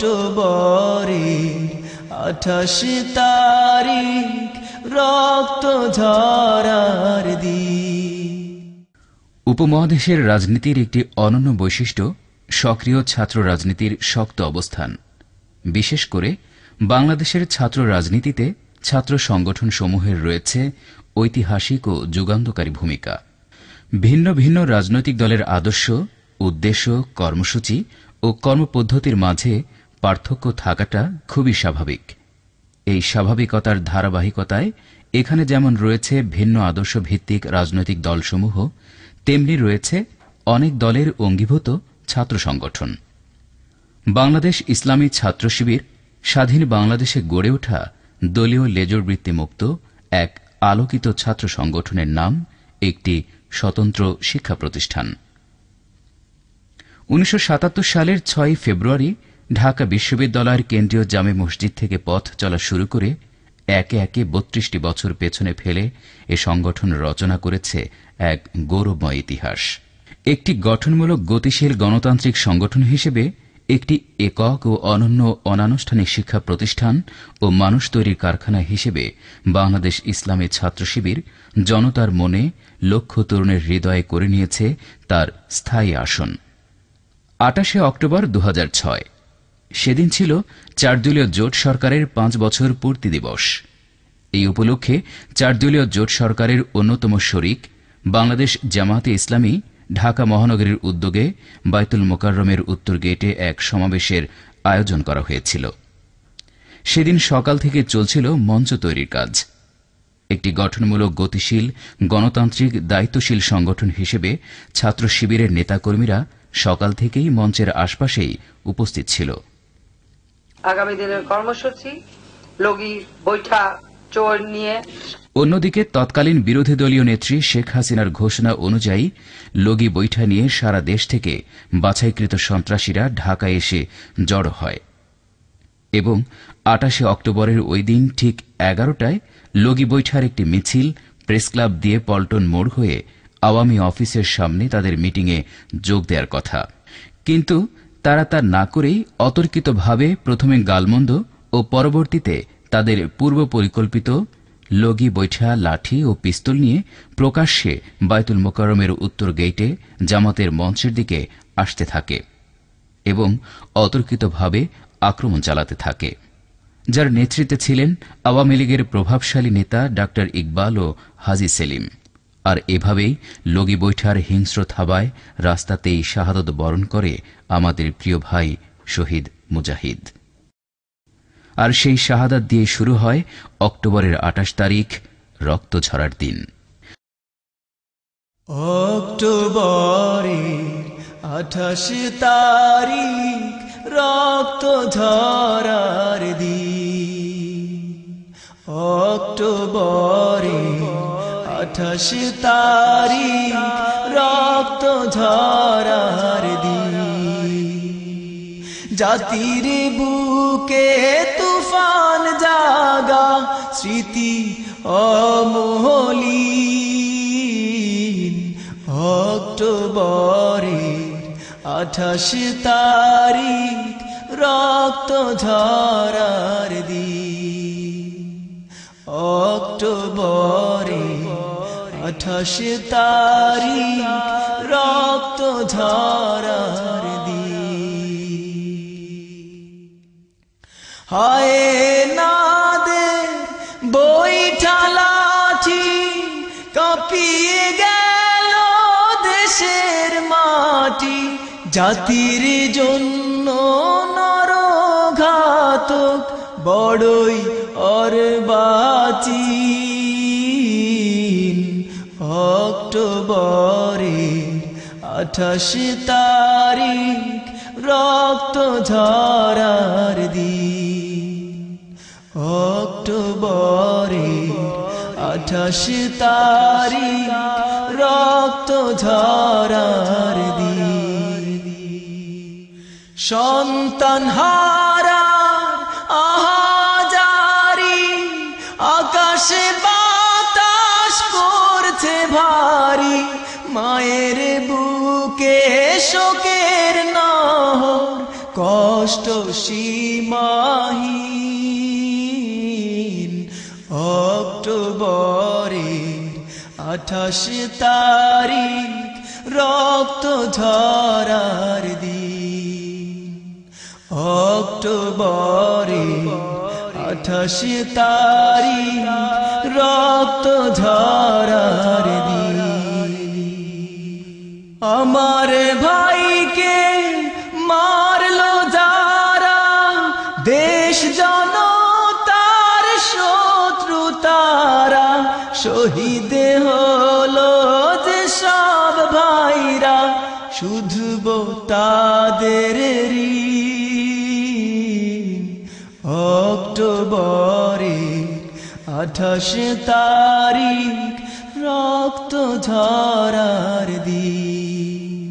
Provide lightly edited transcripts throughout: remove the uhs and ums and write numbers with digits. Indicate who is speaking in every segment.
Speaker 1: অক্টোবরের 28 তারিখ রক্ত ঝরার দিন।
Speaker 2: উপমহাদেশের রাজনীতির একটি অনন্য বৈশিষ্ট্য সক্রিয় ছাত্র রাজনীতির শক্ত অবস্থান। বিশেষ করে বাংলাদেশের ছাত্র রাজনীতিতে ছাত্র সংগঠনসমূহের রয়েছে ঐতিহাসিক ও যুগান্তকারী ভূমিকা। ভিন্ন ভিন্ন রাজনৈতিক দলের আদর্শ, উদ্দেশ্য, কর্মসূচি ও কর্মপদ্ধতির মাঝে পার্থক্য থাকাটা খুবই স্বাভাবিক। এই স্বাভাবিকতার ধারাবাহিকতায় এখানে যেমন রয়েছে ভিন্ন আদর্শ ভিত্তিক রাজনৈতিক দলসমূহ, তেমনি রয়েছে অনেক দলের অঙ্গীভূত ছাত্র সংগঠন। বাংলাদেশ ইসলামী ছাত্র শিবির স্বাধীন বাংলাদেশে গড়ে ওঠা দলীয় লেজুরবৃত্তি মুক্ত এক আলোকিত ছাত্র সংগঠনের নাম, একটি স্বতন্ত্র শিক্ষা প্রতিষ্ঠান। 1977 সালের 6 ফেব্রুয়ারি ঢাকা বিশ্ববিদ্যালয়ের কেন্দ্রীয় জামে মসজিদ থেকে পথ চলা শুরু করে একে একে 32টি বছর পেছনে ফেলে এ সংগঠন রচনা করেছে এক গৌরবময় ইতিহাস। একটি গঠনমূলক গতিশীল গণতান্ত্রিক সংগঠন হিসেবে একটি একক ও অনন্য অনানুষ্ঠানিক শিক্ষা প্রতিষ্ঠান ও মানুষ তৈরির কারখানা হিসেবে বাংলাদেশ ইসলামী ছাত্র শিবির জনতার মনে, লক্ষ তরুণের হৃদয়ে করে নিয়েছে তার স্থায়ী আসন। 28 অক্টোবর 2006 সেদিন ছিল 4 দলীয় জোট সরকারের 5 বছর পূর্তি দিবস। এই উপলক্ষে 4 দলীয় জোট সরকারের অন্যতম শরিক বাংলাদেশ জামায়াতে ইসলামী ঢাকা মহানগরীর উদ্যোগে বায়তুল মোকাররমের উত্তর গেটে এক সমাবেশের আয়োজন করা হয়েছিল। সেদিন সকাল থেকে চলছিল মঞ্চ তৈরির কাজ। একটি গঠনমূলক গতিশীল গণতান্ত্রিক দায়িত্বশীল সংগঠন হিসেবে ছাত্র শিবিরের নেতাকর্মীরা সকাল থেকেই মঞ্চের আশপাশেই উপস্থিত ছিল।
Speaker 3: আগামী দিনের কর্মসূচি লগি বৈঠা চোর নিয়ে।
Speaker 2: অন্যদিকে তৎকালীন বিরোধী দলীয় নেত্রী শেখ হাসিনার ঘোষণা অনুযায়ী লগি বৈঠা নিয়ে সারা দেশ থেকে বাছাইকৃত সন্ত্রাসীরা ঢাকায় এসে জড়ো হয় এবং 28 অক্টোবরের ওই দিন ঠিক 11টায় লগি বৈঠার একটি মিছিল প্রেসক্লাব দিয়ে পল্টন মোড় হয়ে আওয়ামী অফিসের সামনে তাদের মিটিংয়ে যোগ দেওয়ার কথা। কিন্তু তারা তা না করেই অতর্কিতভাবে প্রথমে গালমন্দ ও পরবর্তীতে তাদের পূর্ব পরিকল্পিত লগি বৈঠা লাঠি ও পিস্তল নিয়ে প্রকাশ্যে বায়তুল মোকাররমের উত্তর গেইটে জামাতের মঞ্চের দিকে আসতে থাকে এবং অতর্কিতভাবে আক্রমণ চালাতে থাকে, যার নেতৃত্বে ছিলেন আওয়ামী লীগের প্রভাবশালী নেতা ডা ইকবাল ও হাজী সেলিম। আর এভাবেই লগি বৈঠার হিংস্র থাবায় রাস্তাতেই শাহাদত বরণ করে আমাদের প্রিয় ভাই শহীদ মুজাহিদ। আর সেই শাহাদাত দিয়ে শুরু হয় অক্টোবরের 28 তারিখ রক্ত ঝরার দিন।
Speaker 1: অক্টোবরের 28 তারিখ রক্ত ঝরার দিন। অক্টোবরের 28 তারিখ রক্ত ঝরার দিন। জাতির বুকে তুফান জাগা স্মৃতি অমলিন। অক্টোবরের 28 তারিখ রক্ত ঝরার দিন। অক্টোবরের 28 তারিখ রক্ত ঝরার দিন। হায় নাদের বৈঠা লাঠি কাঁপিয়ে গেল দেশের মাটি। জাতির জন্য নরঘাতক বড়ই অর্বাচীন। অক্টোবরের 28 তারিখ রক্ত ঝরার দিন। অক্টোবরের 28 তারিখ রক্ত ঝরার দিন। সন্তান হারা আহাজারি আকাশে বাতাস করছে ভারী। মায়ের বুকে শোকের নহর কষ্ট সীমাহীন অক্টোবরের 28 তারিখ রক্ত ঝরার দিন অক্টোবরের 28 তারিখ রক্ত ঝরার দিন আমার ভাইকে মারলো যারা দেশ জনতার শত্রু তারা শহীদ হলো যে সব ভাইরা শুধু তাদের ঋণ অক্টোবরের 28 তারিখ রক্ত ঝরার দিন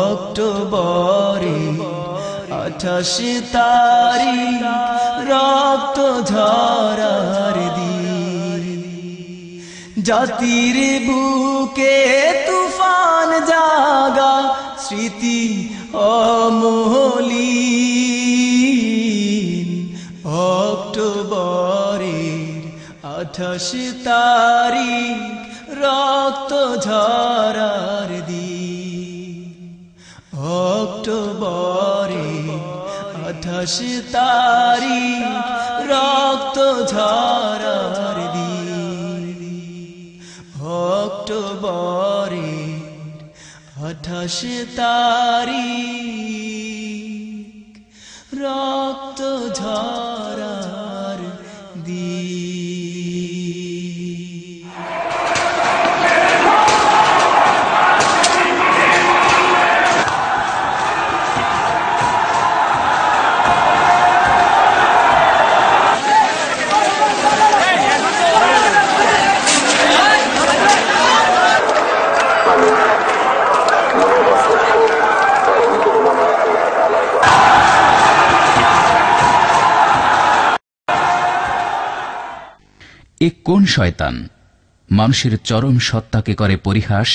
Speaker 1: অক্টোবরের 28 তারিখ রক্ত ঝরার দিন জাতির বুকে তুফান জাগা স্মৃতি অমলিন অক্টোবরের 28 তারিখ রক্ত ঝরার দিন অক্টোবরের 28 তারিখ রক্ত ঝরার দিন অক্টোবরের 28 তারিখ রক্ত ঝরার দিন
Speaker 2: এ কোন শয়তান মানুষের চরম সত্তাকে করে পরিহাস?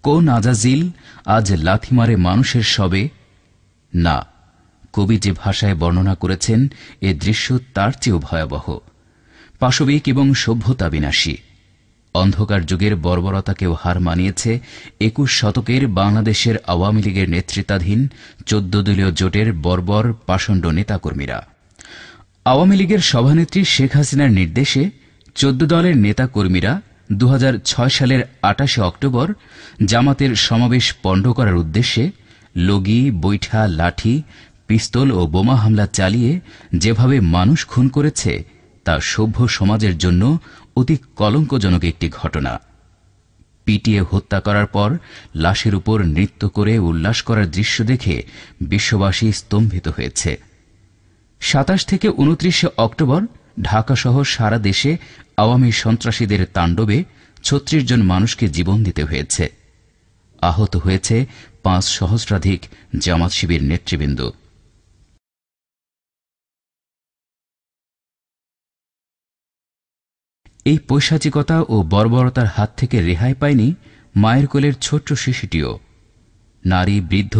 Speaker 2: কোন আজাজিল আজ লাথি মারে মানুষের সবে? না, কবি যে ভাষায় বর্ণনা করেছেন এ দৃশ্য তার চেয়েও ভয়াবহ, পাশবিক এবং সভ্যতা বিনাশী। অন্ধকার যুগের বর্বরতাকেও হার মানিয়েছে 21 শতকের বাংলাদেশের আওয়ামী লীগের নেতৃত্বাধীন 14 দলীয় জোটের বর্বর পাষণ্ড নেতাকর্মীরা। আওয়ামী লীগের সভানেত্রী শেখ হাসিনার নির্দেশে 14 দলের নেতাকর্মীরা 2006 সালের 28 অক্টোবর জামাতের সমাবেশ পণ্ড করার উদ্দেশ্যে লগি, বৈঠা, লাঠি, পিস্তল ও বোমা হামলা চালিয়ে যেভাবে মানুষ খুন করেছে তা সভ্য সমাজের জন্য অতি কলঙ্কজনক একটি ঘটনা। পিটিয়ে হত্যা করার পর লাশের উপর নৃত্য করে উল্লাস করার দৃশ্য দেখে বিশ্ববাসী স্তম্ভিত হয়েছে। 27 থেকে 29 অক্টোবর ঢাকাসহ সারা দেশে আওয়ামী সন্ত্রাসীদের তাণ্ডবে 36 জন মানুষকে জীবন দিতে হয়েছে। আহত হয়েছে 5 সহস্রাধিক জামাত শিবির নেতৃবৃন্দ। এই পৈশাচিকতা ও বর্বরতার হাত থেকে রেহাই পায়নি মায়ের কোলের ছোট্ট শিশুটিও। নারী, বৃদ্ধ,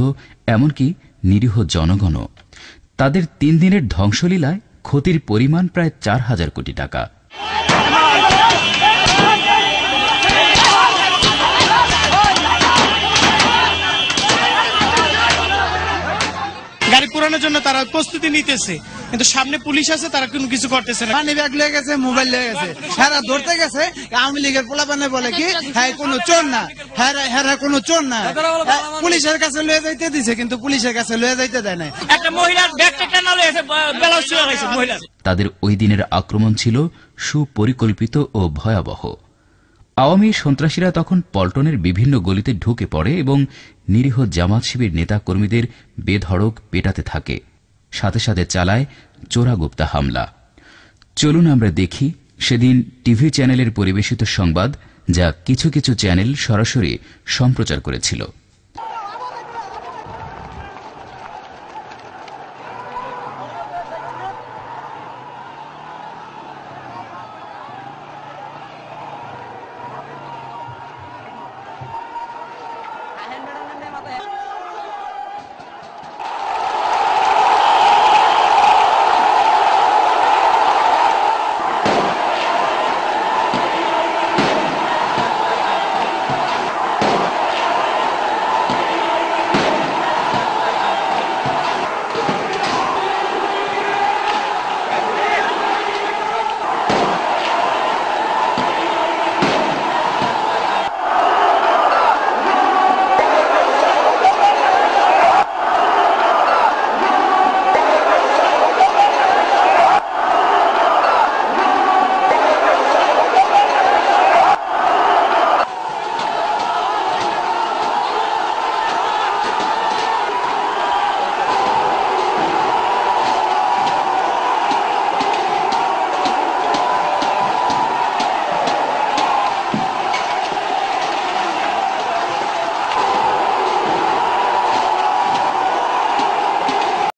Speaker 2: এমনকি নিরীহ জনগণও। তাদের 3 দিনের ধ্বংসলীলায় ক্ষতির পরিমাণ প্রায় 4,000 কোটি টাকা।
Speaker 4: গাড়ি পুরানোর জন্য তারা প্রস্তুতি নিতেছে, কিন্তু সামনে পুলিশ আছে, তারা কোনো কিছু করতেছে না।
Speaker 5: পানি ব্যাগ লেগে গেছে, মোবাইল লেগে গেছে, হেরা ধরতে গেছে। আওয়ামী লীগের পোলাপানে বলে কি হ্যাঁ কোনো চোর না, হেরা কোনো চোর না। পুলিশের কাছে লয়ে যাইতে দিছে, কিন্তু পুলিশের কাছে লয়ে যাইতে দেয় না।
Speaker 4: একটা মহিলার ব্যাগটা টানা লয়েছে, ব্লাউজ ছিঁড়ে গেছে মহিলার।
Speaker 2: তাদের ওই দিনের আক্রমণ ছিল সুপরিকল্পিত ও ভয়াবহ। আওয়ামী সন্ত্রাসীরা তখন পল্টনের বিভিন্ন গলিতে ঢুকে পড়ে এবং নিরীহ জামাত শিবির নেতা কর্মীদের বেধড়ক পেটাতে থাকে, সাথে সাথে চালায় চোরাগুপ্তা হামলা। চলুন আমরা দেখি সেদিন টিভি চ্যানেলের পরিবেশিত সংবাদ, যা কিছু কিছু চ্যানেল সরাসরি সম্প্রচার করেছিল।